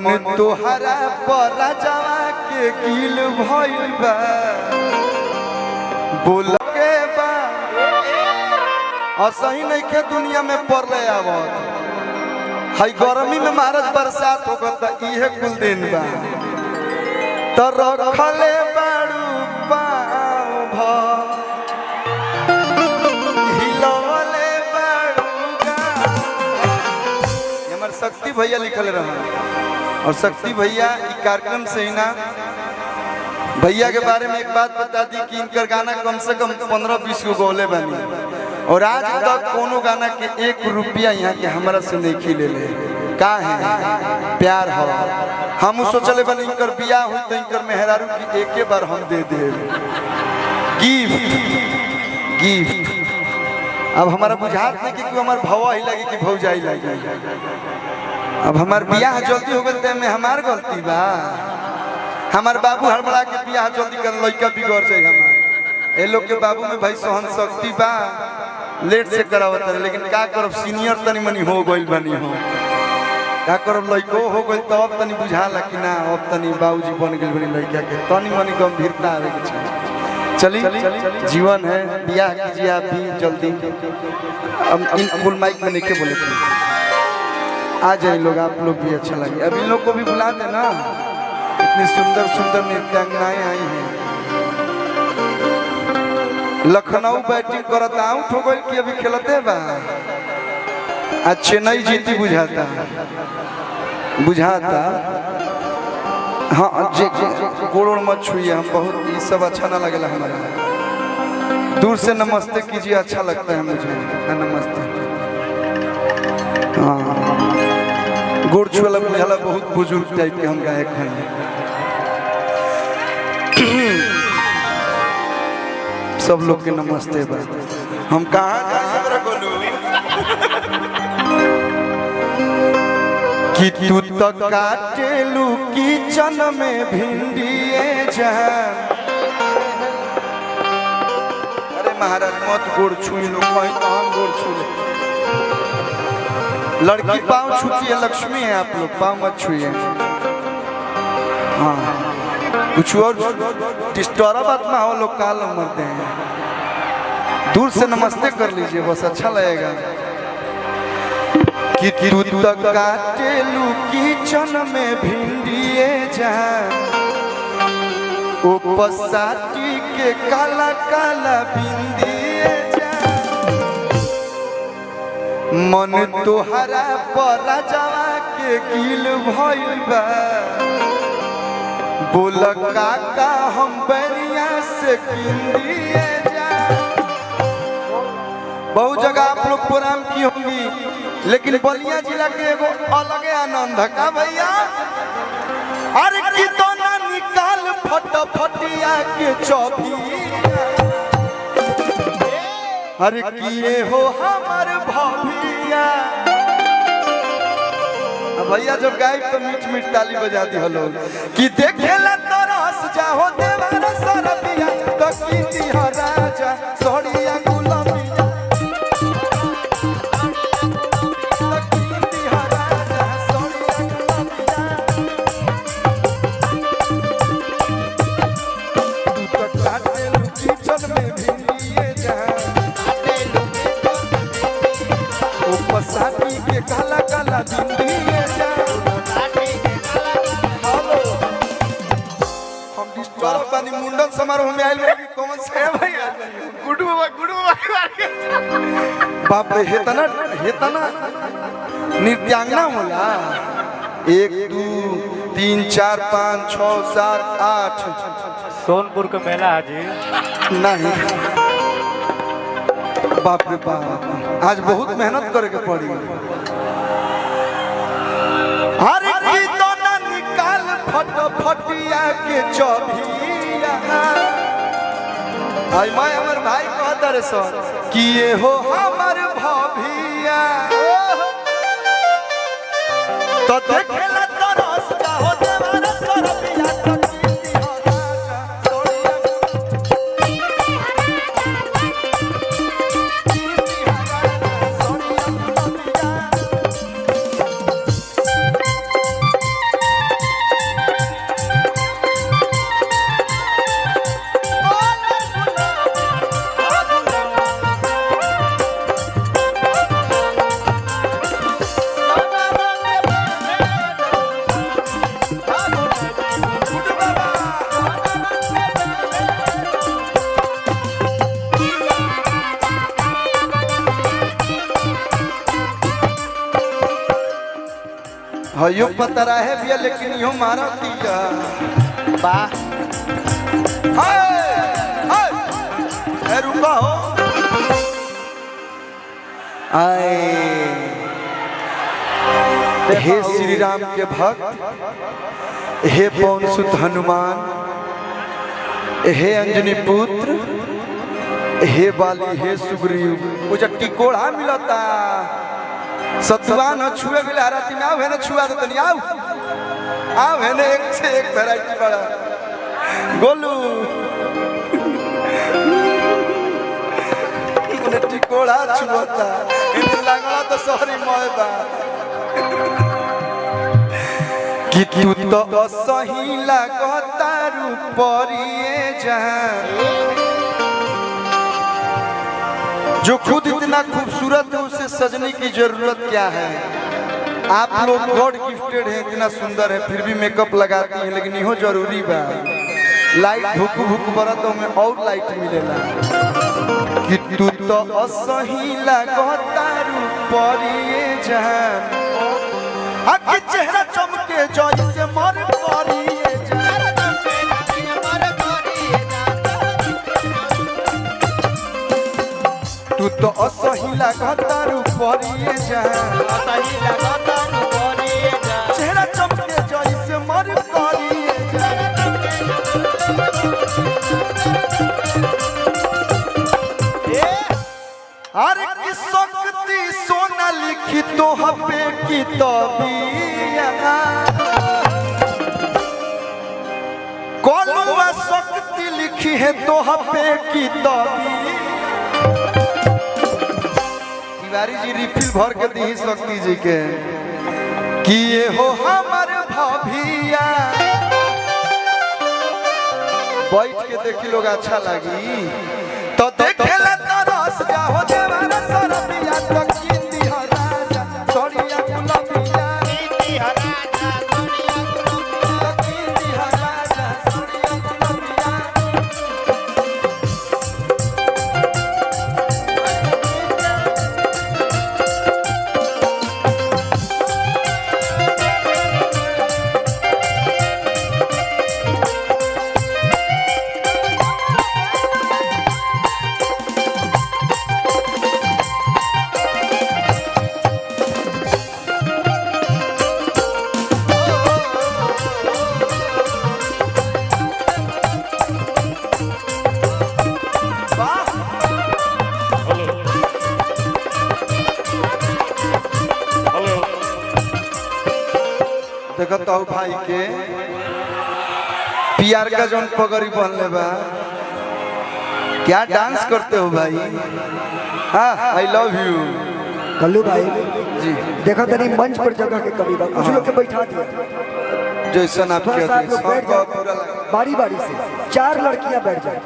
तोहरा पर राजावा के गिल भइल बा बोल के बा असही नहीं के दुनिया में पड़ले आवत हई गर्मी में महाराज बरसात होगत इहे कुल दिन बा त रखले बाड़ू पाँव भ हिलवले बाड़ू गा हमर शक्ति भैया लिखल रहा और शक्ति भैया इस कार्यक्रम से ही ना भैया के बारे में एक बात बता दी कि इनकर गाना कम से कम 15-20 को गौले बनी और आज तक कोनो गाना के 1 रुपया यहाँ के हमारा से नहीं खिले ले का है प्यार हो हम सोचले बन इनकर बियाह हुई तो इनकर मेहरारू की एक बार हम दे दे गिफ्ट अब हमारा बुझात नहीं कि हमार भवा ही लगी कि भौजाई लगी अब हमार बियाह जल्दी हो गए में हमार गलती बा हमार बाबू हड़बड़ा के बियाह जल्दी कर लड़का बिगड़ जाए हमार ए लोग के बाबू में भाई सहन शक्ति बा लेट से करावत है लेकिन का करब सीनियर तनी मनी हो गइल बनी हो का करब लइको हो गइल तो अब तनी बुझाला कि ना अब तनी बाबूजी बन गेल बनी लइका के तनी मनी गंभीरता आवे के चाहिए चली जीवन है बियाह कीजिए आप भी जल्दी अब इन फुल माइक में नहीं के बोले आ जाए लोग आप लोग भी अच्छा लगे अब इन लोग को भी बुला देना इतनी सुंदर सुंदर नृत्यांगनाएं आई हैं लखनऊ बैटिंग करता आउट हो गई कि अभी खेलते बा आज चेन्नई जीती बुझाता हाँ गोड़ मत छुइए हम बहुत ये सब अच्छा ना लगेला हमारा दूर से नमस्ते कीजिए अच्छा लगता है मुझे नमस्ते हाँ गोड़ छुएला बुझाला बहुत बुजुर्ग टाइप के हम गायक हैं सब लोग के नमस्ते बा हम कहाँ कि तू तो काटेलू किचन में भिंडिए जान अरे महाराज मत गोड़ छुई लो कहीं तो हम गोड़ छू लड़की पाँव छूती है लक्ष्मी है आप लोग पाँव मत छुइए हाँ कुछ और डिस्टर्ब बात में हो लोग काल मरते हैं दूर से नमस्ते कर लीजिए बस अच्छा लगेगा कि तू तक काटेलू किचन में भिंडिए जान उपसाटी के काला काला बिंदिए जान मन तोहरा पर राजावा के गिल भइल बा बोल काका हम बनिया से किंदिए जान बहुत जगह आप लोग प्रोग्राम की होंगी लेकिन बलिया जिला के एगो अलग आनंद है का भैया अरे की तो ना निकाल फटिया के चौभी अरे किए हो हमार भभिया भैया जब गाय तो मीठ मीठ ताली बजा दी हलो कि देखेला तरस जाओ देवारा सरबिया तो कीती हो राजा सोड़िया गुलाबिया साथी के काला काला बिंदिए हम डिस्टर्ब बनी मुंडन समारोह में आइल कि कौन से भैया गुडू बाप रे हेतना नृत्यांगना होला 1 2 3 4 5 6 7 8 सोनपुर का मेला हाजी नहीं बाप रे बाप आज बहुत मेहनत करे के पड़ी अरे की तो ना निकाल फटिया के चौभिया भाई मैं हमर भाई कहता रे सर कि ये हो हमर भभिया तो देखेला तरस का हो देवारा सरबिया हयो पता रहे भी लेकिन यो मारा टीका वाह ए रुका हो आए हे श्री राम के भक्त हे पवन सुत हनुमान हे अंजनी पुत्र हे बाली हे सुग्रीव कुछ टिकोड़ा मिलता सतुआ न छुए गेले हराती में आओ है ना छुआ दे तनी आओ है ना एक से एक वैरायटी बड़ा गोलू उन्हें टिकोड़ा छुआता इन लगला तो सॉरी मोएबा कि तू तो सही लगता रूपरिए जहां जो खुद इतना खूबसूरत है उसे सजने की जरूरत क्या है। आप लोग गॉड गिफ्टेड हैं, इतना सुंदर है फिर भी मेकअप लगाती हैं, लेकिन यो जरूरी बा लाइट भुक भुक बरत में और लाइट मिलेला कि तू तो असही लगता रूपरिए जहां आके चेहरा चमके जैसे मर परिए तू तो असही लगता रूपरिए जहां चेहरा चमके जैसे मर परिए अरे की शक्ति सोना लिखी तो हपे की तबिया कौलुआ शक्ति लिखी है तो हपे की तबिया तिवारी जी रिफिल भर के दी शक्ति जी के कि ये हो हमार भभिया बैठ के देखी लोग अच्छा लगी तो देखेला तरस जा हो देवाना सरबिया तो कीती हो राजा सोड़िया गुलाबिया कीती हो राजा सोड़िया गुलाबिया कीती हो राजा सोड़िया गुलाबिया देखता हूँ भाई के पियार का जोन पगड़ी बनले बा क्या डांस करते हो भाई। हाँ आई लव यू कल्लू भाई जी देखा तनी मंच पर जगह के कमी बा कुछ लोग के बैठा दिया जैसा आप थोड़ा सा आप लोग बैठ पूरा जाओ बारी बारी से 4 लड़कियां बैठ जाए